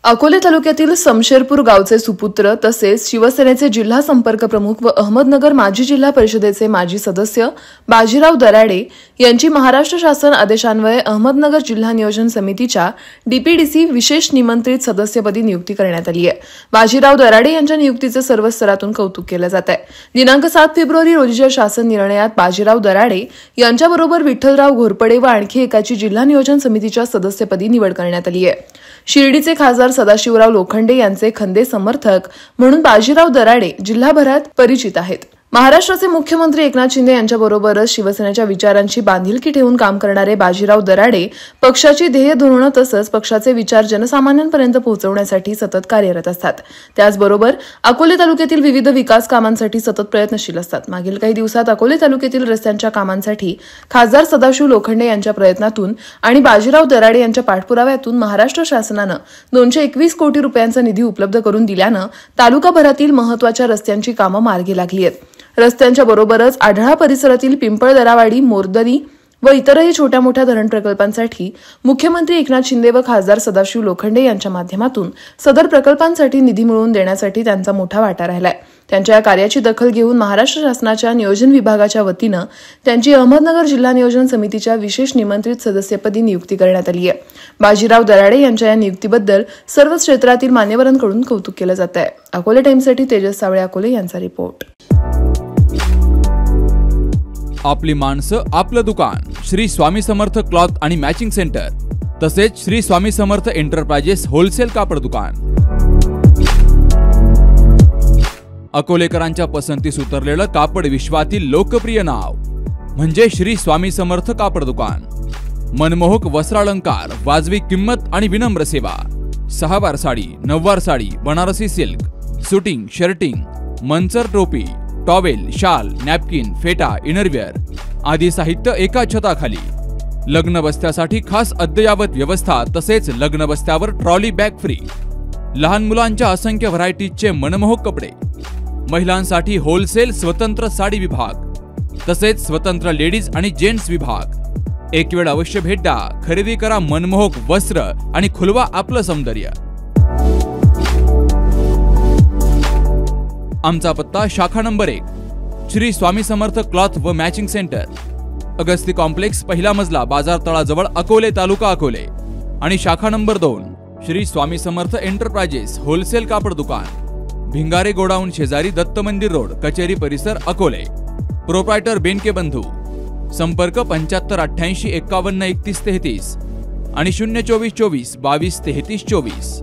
अकोले तालुक्यातील समशेरपूर गावचे सुपुत्र तसेच शिवसेनेचे जिल्हा संपर्क प्रमुख व अहमदनगर माजी जिल्हा परिषदेचे माजी सदस्य बाजीराव दराडे यांची महाराष्ट्र शासन आदेशान्वये अहमदनगर जिल्हा नियोजन समितीच्या डीपीडीसी विशेष निमंत्रित सदस्यपदी नियुक्ती करण्यात आली आहे। बाजीराव दराडे यांच्या नियुक्तीचे सर्व स्तरातून कौतुक केले जात आहे। दिनांक 7 फेब्रुवारी रोजीच्या शासन निर्णयात बाजीराव दराडे यांच्याबरोबर विठ्ठलराव घोरपडे व आणखी एकाची जिल्हा नियोजन समितीच्या सदस्यपदी निवड करण्यात आली आहे। शिर्डीचे खासदार सदाशिवराव लोखंडे यांचे खंदे समर्थक म्हणून बाजीराव दराडे जिल्हाभरात परिचित आहेत। महाराष्ट्राचे मुख्यमंत्री एकनाथ शिंदे यांच्याबरोबरच शिवसेनेच्या विचारांची बांधिलकी ठेवून काम करणारे बाजीराव दराडे पक्षाची ध्येय धोरणं तसंच पक्षाचे विचार जनसामान्यांपर्यंत पोहोचवण्यासाठी सतत कार्यरत असतात। त्याचबरोबर अकोले तालुक्यातील विविध विकास कामांसाठी सतत प्रयत्नशील असतात। मागील काही दिवसात अकोले तालुक्यातील रस्त्यांच्या कामांसाठी खासदार सदाशिव लोखंडे यांच्या प्रयत्नातून आणि बाजीराव दराडे यांच्या पाठपुराव्यातून महाराष्ट्र शासनानं 221 कोटी रुपयांचा निधी उपलब्ध करून दिल्यानं तालुकाभरातील महत्त्वाच्या रस्त्यांची कामं मार्गी लागली आहेत। रस्त्यांच्या बरोबरच आढळा परिसरातील पिंपळदरावाडी, मोरदरी व इतरही छोट्या मोठ्या धरण प्रकल्पांसाठी मुख्यमंत्री एकनाथ शिंदे व खासदार सदाशिव लोखंडे यांच्या माध्यमातून सदर प्रकल्पांसाठी निधी मिळवून देण्यासाठी त्यांचा मोठा वाटा राहिलाय। त्यांच्या या कार्याची दखल घेऊन महाराष्ट्र शासनाच्या नियोजन विभागाच्या वतीनं त्यांची अहमदनगर जिल्हा नियोजन समितीच्या विशेष निमंत्रित सदस्यपदी नियुक्ती करण्यात आली आहे। बाजीराव दराडे यांच्या या नियुक्तीबद्दल सर्व क्षेत्रातील मान्यवरांकडून कौतुक केलं जात आहे। अकोले टाइम्ससाठी तेजस सावळे, अकोले यांचा रिपोर्ट। आपली माणसं आपलं दुकान श्री स्वामी समर्थ क्लॉथ आणि मॅचिंग सेंटर तसेच श्री स्वामी समर्थ एंटरप्राइजेस होलसेल कापड दुकान। अकोलेकरांच्या पसंतीस उतरलेलं कापड विश्वातील लोकप्रिय नाव म्हणजे श्री स्वामी समर्थ कापड दुकान। मनमोहक वस्त्रालंकार, वाजवी किंमत आणि विनम्र सेवा। 6 वार साडी, 9 वार sari, Banarasi silk, suiting, shirting, Manchar टोपी, टॉवेल, शाल, नॅपकिन, फेटा, इनरवेअर आदी साहित्य एका छताखाली। लग्न बस्त्यासाठी खास अद्ययावत व्यवस्था तसेच लग्न बस्त्यावर ट्रॉली बॅग फ्री। लहान मुलांच्या असंख्य व्हरायटीजचे मनमोहक कपडे। महिलांसाठी होलसेल स्वतंत्र साडी विभाग तसेच स्वतंत्र लेडीज आणि जेंट्स विभाग। एक वेळ अवश्य भेट द्या, खरेदी करा मनमोहक वस्त्र आणि खुलवा आपलं सौंदर्य। आमचा पत्ता शाखा नंबर 1 श्री स्वामी समर्थ क्लॉथ व मॅचिंग सेंटर, अगस्ती कॉम्प्लेक्स, पहिला मजला, बाजार तळाजवळ, अकोले, तालुका अकोले। आणि शाखा number 2 Shri Swami Samarth enterprises wholesale कापड दुकान, भिंगारे गोडाऊन शेजारी, दत्त मंदिर रोड, कचेरी परिसर, अकोले। प्रोप्रायटर बेनके बंधू। संपर्क 75 88 51 31 33 आणि 024 24 22 33 24।